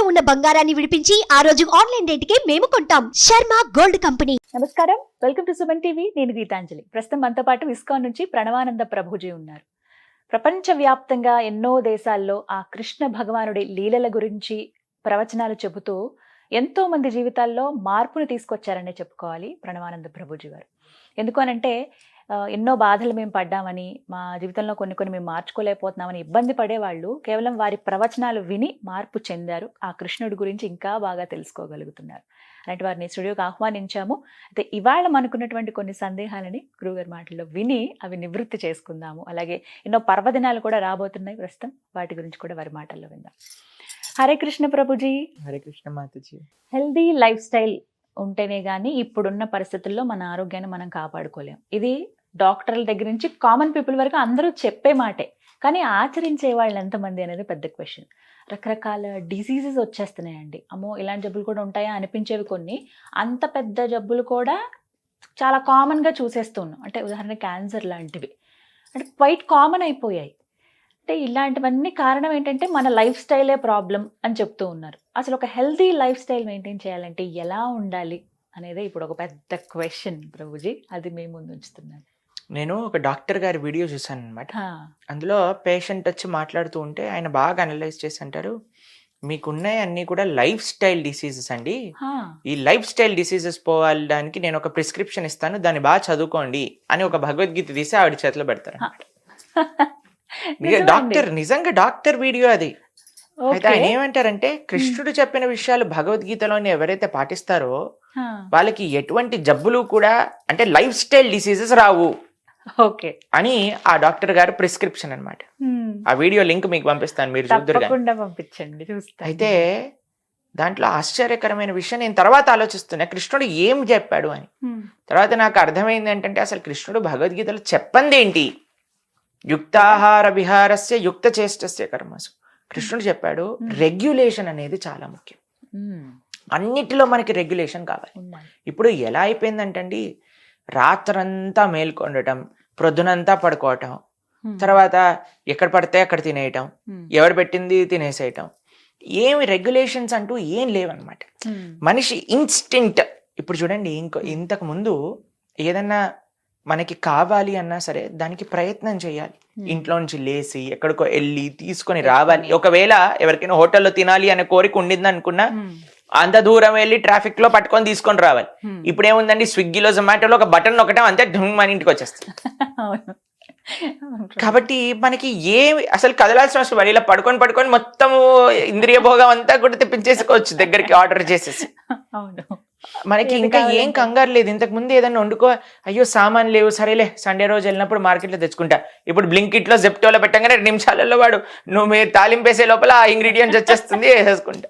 ఉన్న బంగారాన్ని విడిపించి ఆ రోజు ఆన్లైన్ రేటుకే మేము కొంటాం. Sharma gold company. నమస్కారం, వెల్కమ్ టు సుమన్ టీవీ. నేను గీతాంజలి. ప్రస్తుతం మనతో పాటు ఇస్కాన్ నుంచి ప్రణవానంద ప్రభుజీ ఉన్నారు. ప్రపంచవ్యాప్తంగా ఎన్నో దేశాల్లో ఆ కృష్ణ భగవానుడి లీలల గురించి ప్రవచనాలు చెబుతూ ఎంతో మంది జీవితాల్లో మార్పును తీసుకొచ్చారనే చెప్పుకోవాలి ప్రణవానంద ప్రభుజీ గారు. ఎందుకు అనంటే ఎన్నో బాధలు మేము పడ్డామని, మా జీవితంలో కొన్ని మేము మార్చుకోలేకపోతున్నామని ఇబ్బంది పడేవాళ్ళు కేవలం వారి ప్రవచనాలు విని మార్పు చెందారు. ఆ కృష్ణుడి గురించి ఇంకా బాగా తెలుసుకోగలుగుతున్నారు. అలాంటి వారిని స్టూడియోకి ఆహ్వానించాము. అయితే ఇవాళ మనకున్నటువంటి కొన్ని సందేహాలని గురువుగారి మాటల్లో విని అవి నివృత్తి చేసుకుందాము. అలాగే ఎన్నో పర్వదినాలు కూడా రాబోతున్నాయి ప్రస్తుతం, వాటి గురించి కూడా వారి మాటల్లో విందాం. Hare Krishna Prabhuji. Hare Krishna Mataji. Healthy life style ఉంటేనే కానీ ఇప్పుడున్న పరిస్థితుల్లో మన ఆరోగ్యాన్ని మనం కాపాడుకోలేం. ఇది డాక్టర్ల దగ్గర నుంచి కామన్ పీపుల్ వరకు అందరూ చెప్పే మాటే, కానీ ఆచరించే వాళ్ళు ఎంతమంది అనేది పెద్ద క్వశ్చన్. రకరకాల డిసీజెస్ వచ్చేస్తున్నాయండి. అమ్మో, ఇలాంటి జబ్బులు కూడా ఉంటాయా అనిపించేవి కొన్ని. అంత పెద్ద జబ్బులు కూడా చాలా కామన్గా చూసేస్తున్నాం. అంటే ఉదాహరణ క్యాన్సర్ లాంటివి అంటే క్వైట్ కామన్ అయిపోయాయి. అంటే ఇలాంటివన్నీ కారణం ఏంటంటే మన లైఫ్ స్టైలే ప్రాబ్లం అని చెప్తూ ఉన్నారు. అసలు ఒక హెల్తీ లైఫ్ స్టైల్ మెయింటైన్ చేయాలంటే ఎలా ఉండాలి అనేది ఇప్పుడు ఒక పెద్ద క్వశ్చన్ ప్రభుజీ. అది మేము ముందు ఉంచుతున్నాను. నేను ఒక డాక్టర్ గారి వీడియో చూసాను అనమాట. అందులో పేషెంట్ వచ్చి మాట్లాడుతూ ఉంటే ఆయన బాగా అనలైజ్ చేసి అంటారు, మీకున్నాయి అన్ని కూడా లైఫ్ స్టైల్ డిసీజెస్ అండి. ఈ లైఫ్ స్టైల్ డిసీజెస్ పోవడానికి నేను ఒక ప్రిస్క్రిప్షన్ ఇస్తాను, దాన్ని బాగా చదువుకోండి అని ఒక భగవద్గీత తీసి ఆవిడ చేతిలో పెడతారు. డాక్టర్, నిజంగా డాక్టర్ వీడియో అది. అయితే ఆయన ఏమంటారంటే, కృష్ణుడు చెప్పిన విషయాలు భగవద్గీతలోని ఎవరైతే పాటిస్తారో వాళ్ళకి ఎటువంటి జబ్బులు కూడా అంటే లైఫ్ స్టైల్ డిసీజెస్ రావు అని ఆ డాక్టర్ గారు ప్రిస్క్రిప్షన్ అన్నమాట. ఆ వీడియో లింక్ మీకు పంపిస్తాను, మీరు చూద్దరు. అయితే దాంట్లో ఆశ్చర్యకరమైన విషయం నేను తర్వాత ఆలోచిస్తున్నా, కృష్ణుడు ఏం చెప్పాడు అని. తర్వాత నాకు అర్థమైంది ఏంటంటే, అసలు కృష్ణుడు భగవద్గీతలో చెప్పంది ఏంటి, యుక్తాహార విహారస్య యుక్త చేష్టస్య కర్మసు. కృష్ణుడు చెప్పాడు రెగ్యులేషన్ అనేది చాలా ముఖ్యం. అన్నిటిలో మనకి రెగ్యులేషన్ కావాలి. ఇప్పుడు ఎలా అయిపోయిందంటండి, రాత్రంతా మేల్కొండటం, ప్రొద్దునంతా పడుకోవటం, తర్వాత ఎక్కడ పడితే అక్కడ తినేయటం, ఎవరు పెట్టింది తినేసేయటం, ఏమి రెగ్యులేషన్స్ అంటూ ఏం లేవన్నమాట. మనిషి ఇన్స్టింక్ట్. ఇప్పుడు చూడండి, ఇంతకు ముందు ఏదన్నా మనకి కావాలి అన్నా సరే దానికి ప్రయత్నం చేయాలి. ఇంట్లో నుంచి లేచి ఎక్కడికో వెళ్ళి తీసుకొని రావాలి. ఒకవేళ ఎవరికైనా హోటల్లో తినాలి అనే కోరిక ఉండింది అనుకున్నా అంత దూరం వెళ్ళి ట్రాఫిక్ లో పట్టుకొని తీసుకొని రావాలి. ఇప్పుడు ఏముందండి, స్విగ్గీలో జొమాటోలో ఒక బటన్ నొక్కటం అంతే, మన ఇంటికి వచ్చేస్తుంది. కాబట్టి మనకి ఏమి అసలు కదలాల్సిన అవసరం లేదు. ఇలా పడుకొని మొత్తం ఇంద్రియ భోగం అంతా కూడా తెప్పించేసుకోవచ్చు దగ్గరికి ఆర్డర్ చేసేసి. మనకి ఇంకా ఏం కంగారు లేదు. ఇంతకు ముందు ఏదన్నా వండుకో, అయ్యో సామాన్ లేవు, సరేలే సండే రోజు వెళ్ళినప్పుడు మార్కెట్లో తెచ్చుకుంటా. ఇప్పుడు బ్లింకిట్లో జెప్టోలో పెట్టగానే 2 నిమిషాలలో వాడు నువ్వు తాలింపేసే లోపల ఆ ఇంగ్రీడియంట్స్ వచ్చేస్తుంది, వేసేసుకుంటా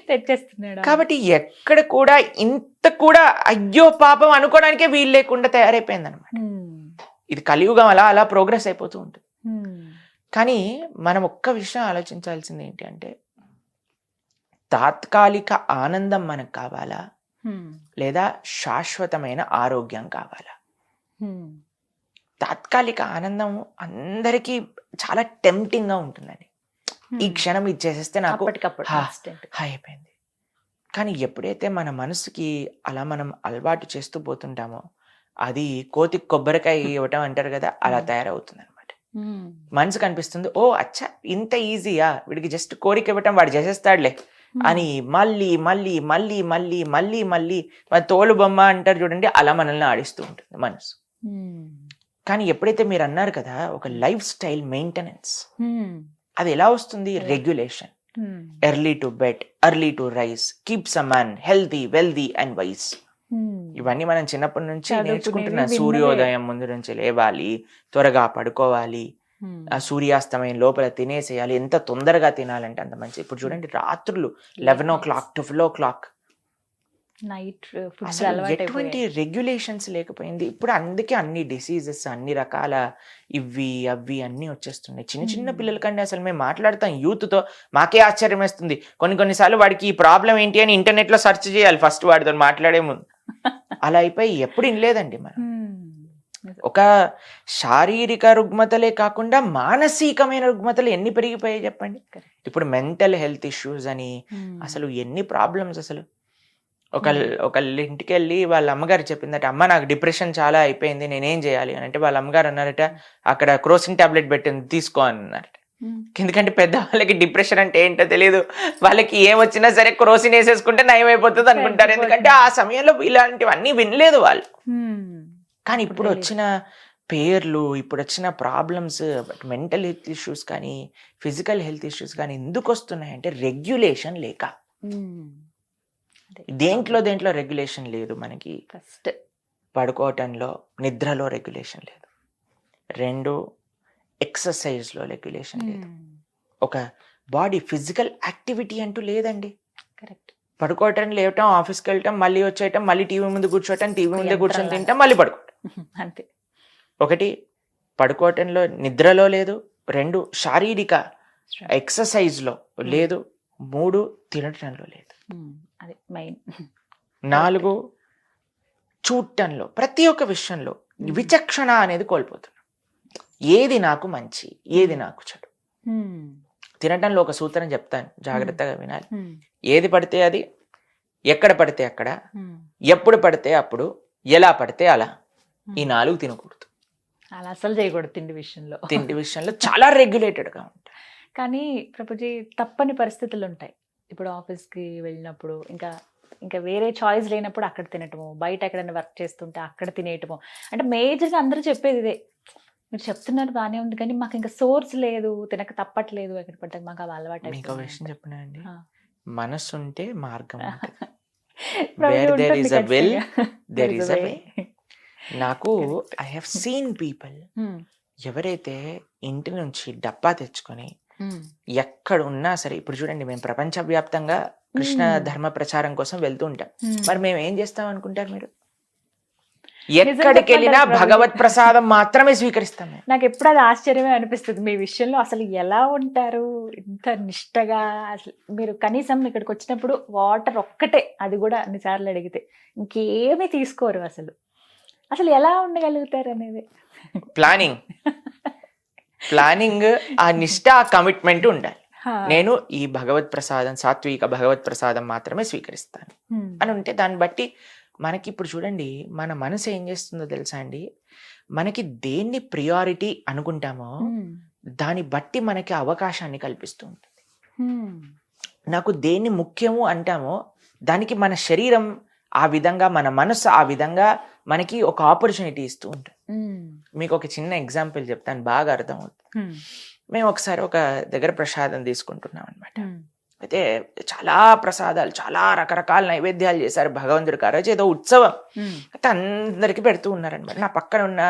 తెచ్చేస్తున్నాడు. కాబట్టి ఎక్కడ కూడా ఇంత కూడా అయ్యో పాపం అనుకోవడానికే వీలు లేకుండా తయారైపోయింది అనమాట. ఇది కలియుగం అలా ప్రోగ్రెస్ అయిపోతూ ఉంటుంది. కానీ మనం ఒక్క విషయం ఆలోచించాల్సింది ఏంటి అంటే, తాత్కాలిక ఆనందం మనకు కావాలా లేదా శాశ్వతమైన ఆరోగ్యం కావాలా? తాత్కాలిక ఆనందం అందరికీ చాలా టెంప్టింగ్ గా ఉంటుందండి. ఈ క్షణం ఇది చేసేస్తే నాకు అయిపోయింది. కానీ ఎప్పుడైతే మన మనసుకి అలా మనం అలవాటు చేస్తూ పోతుంటామో, అది కోతికి కొబ్బరికాయ ఇవ్వటం అంటారు కదా, అలా తయారవుతుంది అనమాట. మనసు కనిపిస్తుంది, ఓ అచ్చా ఇంత ఈజీయా, వీడికి జస్ట్ కోరిక ఇవ్వటం వాడు చేసేస్తాడులే అని మళ్ళీ మళ్ళీ మళ్ళీ మళ్ళీ మళ్ళీ మళ్ళీ తోలు బొమ్మ అంటారు చూడండి, అలా మనల్ని ఆడిస్తూ ఉంటుంది మనసు. కానీ ఎప్పుడైతే మీరు అన్నారు కదా ఒక లైఫ్ స్టైల్ మెయింటెనెన్స్, అది ఎలా వస్తుంది? Regulation. Early to bed, early to rise, keeps a man healthy, wealthy and wise. ఇవన్నీ మనం చిన్నప్పటి నుంచి నేర్చుకుంటున్నాం. సూర్యోదయం ముందు నుంచి లేవాలి, త్వరగా పడుకోవాలి, ఆ సూర్యాస్తమయం లోపల తినేసేయాలి, ఎంత తొందరగా తినాలంటే అంత మంచి. ఇప్పుడు చూడండి, రాత్రులు 11 o'clock, 12 o'clock నైట్ ఎటువంటి రెగ్యులేషన్స్ లేకపోయింది. ఇప్పుడు అందుకే అన్ని డిసీజెస్, అన్ని రకాల ఇవి అవి అన్ని వచ్చేస్తున్నాయి. చిన్న పిల్లల కంటే అసలు మేము మాట్లాడతాం యూత్ తో, మాకే ఆశ్చర్యం వేస్తుంది. కొన్నిసార్లు వాడికి ఈ ప్రాబ్లం ఏంటి అని ఇంటర్నెట్ లో సెర్చ్ చేయాలి ఫస్ట్ వాడితో మాట్లాడే ముందు. అలా అయిపోయి ఎప్పుడు వినలేదండి మనం. ఒక శారీరక రుగ్మతలే కాకుండా మానసికమైన రుగ్మతలు ఎన్ని పెరిగిపోయాయి చెప్పండి. ఇప్పుడు మెంటల్ హెల్త్ ఇష్యూస్ అని అసలు ఎన్ని ప్రాబ్లమ్స్ అసలు. ఒకళ్ళ ఇంటికి వెళ్ళి వాళ్ళ అమ్మగారు చెప్పిందట, అమ్మ నాకు డిప్రెషన్ చాలా అయిపోయింది, నేనేం చేయాలి అని అంటే వాళ్ళ అమ్మగారు అన్నారట, అక్కడ క్రోసిన్ టాబ్లెట్ పెట్టింది తీసుకో అన్నారట. ఎందుకంటే పెద్దవాళ్ళకి డిప్రెషన్ అంటే ఏంటో తెలియదు, వాళ్ళకి ఏమొచ్చినా సరే క్రోసిన్ వేసేసుకుంటే నయం అయిపోతుంది అనుకుంటారు. ఎందుకంటే ఆ సమయంలో ఇలాంటివన్నీ వినలేదు వాళ్ళు. కానీ ఇప్పుడు వచ్చిన పేర్లు, ఇప్పుడు వచ్చిన ప్రాబ్లమ్స్, మెంటల్ హెల్త్ ఇష్యూస్ కానీ ఫిజికల్ హెల్త్ ఇష్యూస్ కానీ ఎందుకు వస్తున్నాయంటే రెగ్యులేషన్ లేక. దేంట్లో రెగ్యులేషన్ లేదు మనకి. ఫస్ట్ పడుకోవటంలో, నిద్రలో రెగ్యులేషన్ లేదు. 2 ఎక్సర్సైజ్లో రెగ్యులేషన్ లేదు. ఒక బాడీ ఫిజికల్ యాక్టివిటీ అంటూ లేదండి. కరెక్ట్. పడుకోవటం, లేవటం, ఆఫీస్కి వెళ్ళటం, మళ్ళీ వచ్చేయటం, మళ్ళీ టీవీ ముందు కూర్చోవటం, టీవీ ముందే కూర్చొని తింటాం, మళ్ళీ పడుకోవటం. అంతే. 1 పడుకోవటంలో, నిద్రలో లేదు. 2 శారీరక ఎక్సర్సైజ్లో లేదు. 3 తినటంలో లేదు. అది మెయిన్. 4 చూడటంలో, ప్రతి ఒక్క విషయంలో విచక్షణ అనేది కోల్పోతున్నాం. ఏది నాకు మంచి, ఏది నాకు చెడు. తినటంలో ఒక సూత్రం చెప్తాను, జాగ్రత్తగా వినాలి. ఏది పడితే అది, ఎక్కడ పడితే అక్కడ, ఎప్పుడు పడితే అప్పుడు, ఎలా పడితే అలా, ఈ 4 తినకూడదు. అలా అసలు చేయకూడదు తిండి విషయంలో చాలా రెగ్యులేటెడ్గా ఉంటాయి. కానీ ప్రభుజీ తప్పని పరిస్థితులు ఉంటాయి. ఇప్పుడు ఆఫీస్కి వెళ్ళినప్పుడు ఇంకా వేరే చాయిస్ లేనప్పుడు అక్కడ తినటము, బయట ఎక్కడైనా వర్క్ చేస్తుంటే అక్కడ తినేయటము. అంటే మేజర్గా అందరూ చెప్పేది ఇదే, మీరు చెప్తున్నారు బాగానే ఉంది కానీ మాకు ఇంకా సోర్స్ లేదు, తినక తప్పట్లేదు, ఎక్కడ పడితే మాకు అవి అలవాటు. మీకు విషయం చెప్పినా అండి, మనసు ఉంటే మార్గం. నాకు ఐ హావ్ సీన్ పీపుల్, ఎవరైతే ఇంటి నుంచి డబ్బా తెచ్చుకొని ఎక్కడ ఉన్నా సరే, ఇప్పుడు చూడండి మేము ప్రపంచవ్యాప్తంగా కృష్ణ ధర్మ ప్రచారం కోసం వెళ్తూ ఉంటాం. మరి మేము ఏం చేస్తాం అనుకుంటారు మీరు? ఎక్కడికి వెళ్ళినా భగవత్ ప్రసాదం మాత్రమే స్వీకరిస్తాం. నాకు ఎప్పుడు అది ఆశ్చర్యమే అనిపిస్తుంది మీ విషయంలో. అసలు ఎలా ఉంటారు ఇంత నిష్టగా? అసలు మీరు కనీసం ఇక్కడికి వచ్చినప్పుడు వాటర్ ఒక్కటే, అది కూడా అన్నిసార్లు అడిగితే, ఇంకేమీ తీసుకోరు. అసలు ఎలా ఉండగలుగుతారు అనేది ప్లానింగ్, ఆ నిష్ట, ఆ కమిట్మెంట్ ఉండాలి. నేను ఈ భగవత్ ప్రసాదం, సాత్విక భగవత్ ప్రసాదం మాత్రమే స్వీకరిస్తాను అని ఉంటే, దాన్ని బట్టి మనకి ఇప్పుడు చూడండి మన మనసు ఏం చేస్తుందో తెలుసా అండి, మనకి దేన్ని ప్రియారిటీ అనుకుంటామో దాన్ని బట్టి మనకి అవకాశాన్ని కల్పిస్తూ ఉంటుంది. నాకు దేన్ని ముఖ్యము అంటామో దానికి మన శరీరం ఆ విధంగా, మన మనసు ఆ విధంగా మనకి ఒక ఆపర్చునిటీ ఇస్తూ ఉంటుంది. మీకు ఒక చిన్న ఎగ్జాంపుల్ చెప్తాను, బాగా అర్థమవుతుంది. మేము ఒకసారి ఒక దగ్గర ప్రసాదం తీసుకుంటున్నాం అనమాట. అయితే చాలా ప్రసాదాలు, చాలా రకరకాల నైవేద్యాలు చేశారు భగవంతుడికి. ఆ రోజు ఏదో ఉత్సవం, అయితే అందరికి పెడుతూ ఉన్నారనమాట. నా పక్కన ఉన్న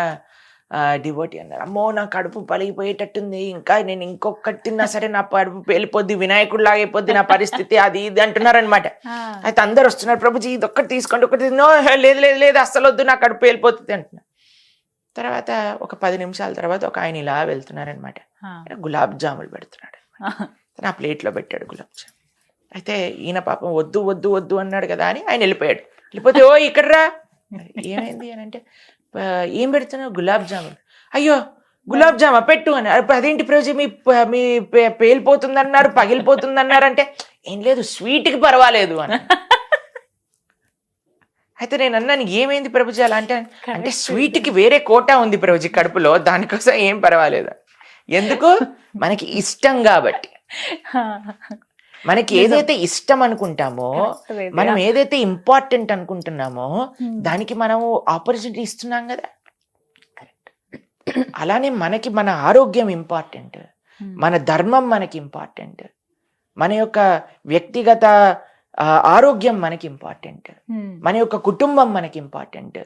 డివోటీ అన్నారు, అమ్మో నా కడుపు పలిగిపోయేటట్టుంది, ఇంకా నేను ఇంకొకటి తిన్నా సరే నా కడుపు వెళ్ళిపోద్ది, వినాయకుడు లాగా అయిపోద్ది నా పరిస్థితి, అది ఇది అంటున్నారనమాట. అయితే అందరు వస్తున్నారు, ప్రభుజీ ఇది ఒక్కటి తీసుకోండి, ఒకటి లేదు లేదు లేదు అస్సలు వద్దు, నా కడుపు వెళ్ళిపోతుంది అంటున్నారు. తర్వాత ఒక 10 నిమిషాల తర్వాత ఒక ఆయన ఇలా వెళ్తున్నారనమాట, గులాబ్ జాములు పెడుతున్నాడు. నా ప్లేట్లో పెట్టాడు గులాబ్ జామ్. అయితే ఈయన పాపం వద్దు వద్దు వద్దు అన్నాడు కదా అని ఆయన వెళ్ళిపోయాడు. వెళ్ళిపోతే, ఓ ఇక్కడ రా, ఏమైంది అని అంటే, ఏం పెడుతున్నావు? గులాబ్ జాములు. అయ్యో గులాబ్ జామా పెట్టు అని. అదేంటి ప్రభుజీ మీ పేలిపోతుంది అన్నారు, పగిలిపోతుంది అన్నారు అంటే, ఏం లేదు స్వీట్కి పర్వాలేదు అని. అయితే నేను అన్నాను, ఏమైంది ప్రభుజీ అలా అంటే స్వీట్కి వేరే కోటా ఉంది ప్రభుజీ కడుపులో, దానికోసం ఏం పర్వాలేదు. ఎందుకు? మనకి ఇష్టం కాబట్టి. మనకి ఏదైతే ఇష్టం అనుకుంటామో, మనం ఏదైతే ఇంపార్టెంట్ అనుకుంటున్నామో దానికి మనము ఆపర్చునిటీ ఇస్తున్నాం కదా. అలానే మనకి మన ఆరోగ్యం ఇంపార్టెంట్, మన ధర్మం మనకి ఇంపార్టెంట్, మన యొక్క వ్యక్తిగత ఆరోగ్యం మనకి ఇంపార్టెంట్, మన యొక్క కుటుంబం మనకి ఇంపార్టెంట్,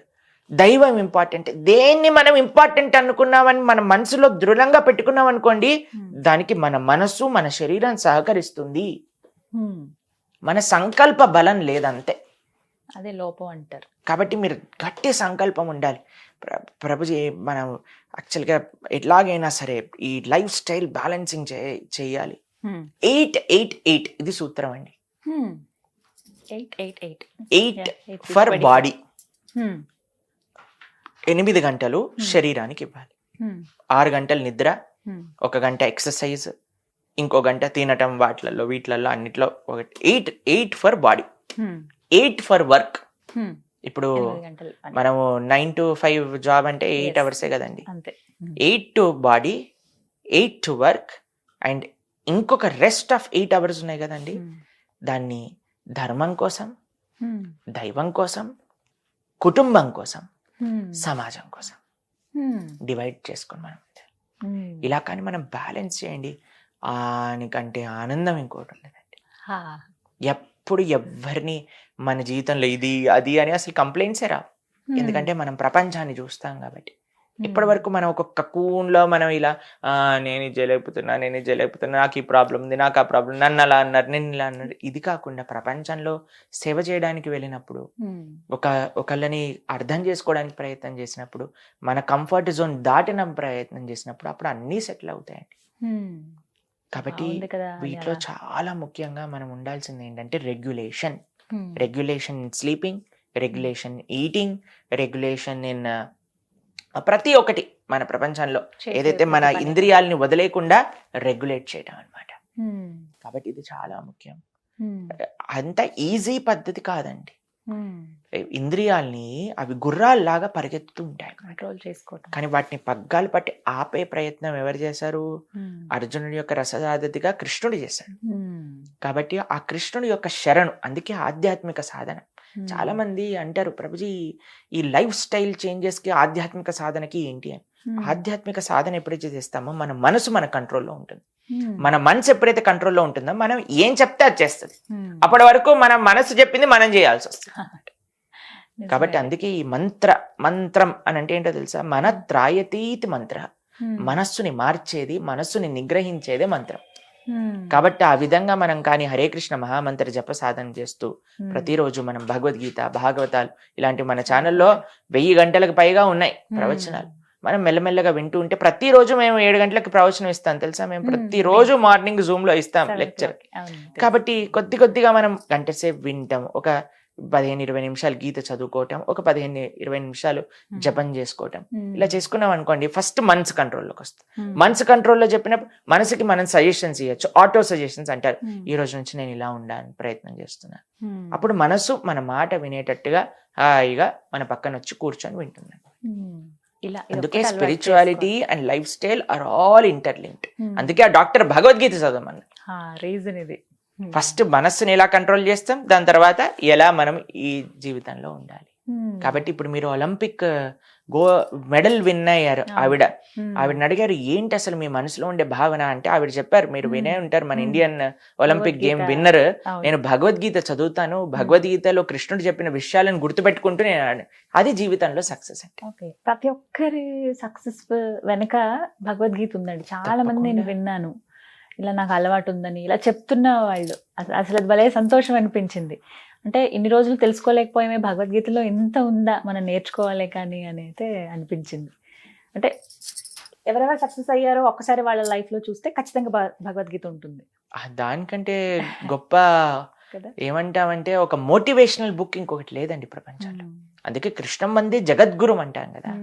దైవం ఇంపార్టెంట్. దేన్ని మనం ఇంపార్టెంట్ అనుకున్నామని మన మనసులో దృఢంగా పెట్టుకున్నాం అనుకోండి, దానికి మన మనసు, మన శరీరం సహకరిస్తుంది. మన సంకల్ప బలం లేదంతే, అదే లోపం అంటారు. కాబట్టి మీరు గట్టి సంకల్పం ఉండాలి. ప్రభుజీ మనం యాక్చువల్గా ఎట్లాగైనా సరే ఈ లైఫ్ స్టైల్ బ్యాలెన్సింగ్ చేయాలి. 8-8-8 ఇది సూత్రం అండి. 8 ఫర్ బాడీ, 8 గంటలు శరీరానికి ఇవ్వాలి, 6 గంటలు నిద్ర, 1 గంట ఎక్సర్సైజ్, ఇంకో గంట తినటం, వీటిలలో అన్నిట్లో ఒకటి. 8 ఫర్ బాడీ, 8 ఫర్ వర్క్. ఇప్పుడు మనము 9 to 5 జాబ్ అంటే 8 అవర్సే కదండి. 8 to body, 8 to work, and ఇంకొక రెస్ట్ ఆఫ్ 8 అవర్స్ ఉన్నాయి కదండి. దాన్ని ధర్మం కోసం, దైవం కోసం, కుటుంబం కోసం, సమాజం కోసం డివైడ్ చేసుకుని మనం ఇలా కానీ మనం బ్యాలెన్స్ చేయండి, ఆనికంటే ఆనందం ఇంకోటి ఉండదండి. ఎప్పుడు ఎవరిని మన జీవితంలో ఇది అది అని అసలు కంప్లైంట్సే రావు, ఎందుకంటే మనం ప్రపంచాన్ని చూస్తాం కాబట్టి. ఇప్పటి వరకు మనం ఒక కకూన్లో మనం ఇలా నేను ఇది చేయలేకపోతున్నా, నాకు ఈ ప్రాబ్లం ఉంది, నాకు ఆ ప్రాబ్లం, నన్ను అలా అన్నారు, నిన్ను ఇలా అన్నారు. ఇది కాకుండా ప్రపంచంలో సేవ చేయడానికి వెళ్ళినప్పుడు, ఒకళ్ళని అర్థం చేసుకోవడానికి ప్రయత్నం చేసినప్పుడు, మన కంఫర్ట్ జోన్ దాటిన ప్రయత్నం చేసినప్పుడు అప్పుడు అన్నీ సెటిల్ అవుతాయండి. కాబట్టి వీటిలో చాలా ముఖ్యంగా మనం ఉండాల్సింది ఏంటంటే regulation. Regulation in sleeping, regulation eating, regulation in ప్రతి ఒక్కటి మన ప్రపంచంలో ఏదైతే మన ఇంద్రియాలని వదిలేకుండా రెగ్యులేట్ చేయడం అన్నమాట. కాబట్టి ఇది చాలా ముఖ్యం. అంత ఈజీ పద్ధతి కాదండి. ఇంద్రియాల్ని అవి గుర్రాల్లాగా పరిగెత్తుతూ ఉంటాయి, కంట్రోల్ చేసుకోవటం. కానీ వాటిని పగ్గాలు పట్టి ఆపే ప్రయత్నం ఎవరు చేశారు? అర్జునుడి యొక్క రససారథిగా కృష్ణుడు చేశాడు. కాబట్టి ఆ కృష్ణుడి యొక్క శరణు, అందుకే ఆధ్యాత్మిక సాధన. చాలా మంది అంటారు, ప్రభుజీ ఈ లైఫ్ స్టైల్ చేంజెస్ కి ఆధ్యాత్మిక సాధనకి ఏంటి అని. ఆధ్యాత్మిక సాధన ఎప్పుడైతే చేస్తామో మన మనసు మన కంట్రోల్లో ఉంటుంది. మన మనసు ఎప్పుడైతే కంట్రోల్లో ఉంటుందో మనం ఏం చెప్తే అది చేస్తుంది. అప్పటి వరకు మన మనసు చెప్పింది మనం చేయాల్సి వస్తుంది. కాబట్టి అందుకే ఈ మంత్రం అని అంటే ఏంటో తెలుసా? మన త్రాయతీతి మంత్ర, మనస్సుని మార్చేది, మనస్సుని నిగ్రహించేదే మంత్రం. కాబట్టి ఆ విధంగా మనం కానీ హరే కృష్ణ మహామంత్ర జప సాధన చేస్తూ ప్రతిరోజు మనం భగవద్గీత, భాగవతాలు ఇలాంటి మన ఛానల్లో 1000 గంటలకు పైగా ఉన్నాయి ప్రవచనాలు. మనం మెల్లమెల్లగా వింటూ ఉంటే ప్రతిరోజు మేము 7 గంటలకు ప్రవచనం ఇస్తాం తెలుసా. మేము ప్రతిరోజు మార్నింగ్ జూమ్ లో ఇస్తాం లెక్చర్. కాబట్టి కొద్దిగా మనం గంట సేపు వింటాం, ఒక 15-20 నిమిషాలు గీత చదువుకోవటం, ఒక 15-20 నిమిషాలు జపం చేసుకోవటం. ఇలా చేసుకున్నాం అనుకోండి, ఫస్ట్ మనసు కంట్రోల్లోకి వస్తుంది. మనసు కంట్రోల్లో చెప్పినప్పుడు మనసుకి మనం సజెషన్స్ ఇవ్వచ్చు, ఆటో సజెషన్స్ అంటారు. ఈ రోజు నుంచి నేను ఇలా ఉండాలని ప్రయత్నం చేస్తున్నాను. అప్పుడు మనసు మన మాట వినేటట్టుగా హాయిగా మన పక్కన వచ్చి కూర్చొని వింటున్నాను. అందుకే spirituality and life style or all interlinked. అందుకే ఆ డాక్టర్ భగవద్గీత చదవమన్నారు. రీజన్ ఇది. ఫస్ట్ మనస్సుని ఎలా కంట్రోల్ చేస్తాం, దాని తర్వాత ఎలా మనం ఈ జీవితంలో ఉండాలి. కాబట్టి ఇప్పుడు మీరు ఒలింపిక్ మెడల్ విన్ అయ్యారు. ఆవిడని అడిగారు, ఏంటి అసలు మీ మనసులో ఉండే భావన అంటే, ఆవిడ చెప్పారు, మీరు వినే ఉంటారు, మన ఇండియన్ ఒలింపిక్ గేమ్ విన్నర్, నేను భగవద్గీత చదువుతాను, భగవద్గీతలో కృష్ణుడు చెప్పిన విషయాలను గుర్తుపెట్టుకుంటూ నేను అది జీవితంలో సక్సెస్ అంటే. ప్రతి ఒక్కరి సక్సెస్ వెనక భగవద్గీత ఉందండి. చాలా మంది నేను విన్నాను, ఇలా నాకు అలవాటు ఉందని ఇలా చెప్తున్న వాళ్ళు. అసలు అది భలే సంతోషం అనిపించింది. అంటే ఇన్ని రోజులు తెలుసుకోలేకపోయామే, భగవద్గీతలో ఎంత ఉందా మనం నేర్చుకోవాలి కానీ అని అయితే అనిపించింది. అంటే ఎవరెవరు సక్సెస్ అయ్యారో ఒక్కసారి వాళ్ళ లైఫ్ లో చూస్తే ఖచ్చితంగా భగవద్గీత ఉంటుంది. దానికంటే గొప్ప ఏమంటామంటే ఒక మోటివేషనల్ బుక్ ఇంకొకటి లేదండి ప్రపంచంలో. అందుకే కృష్ణం మంది జగద్గురు అంటాం కదా.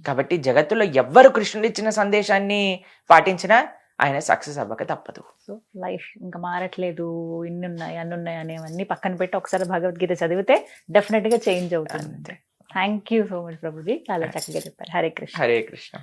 కాబట్టి జగత్తులో ఎవ్వరు కృష్ణుడు ఇచ్చిన సందేశాన్ని పాటించినా ఆయన సక్సెస్ అవ్వక తప్పదు. సో లైఫ్ ఇంకా మారట్లేదు, ఇన్ని ఉన్నాయి అన్ని ఉన్నాయి అనేవన్నీ పక్కన పెట్టి ఒకసారి భగవద్గీత చదివితే డెఫినెట్ గా చేంజ్ అవుతుంది. Thank you so much Prabhuji, చాలా చక్కగా చెప్పారు. హరే కృష్ణ. హరే కృష్ణ.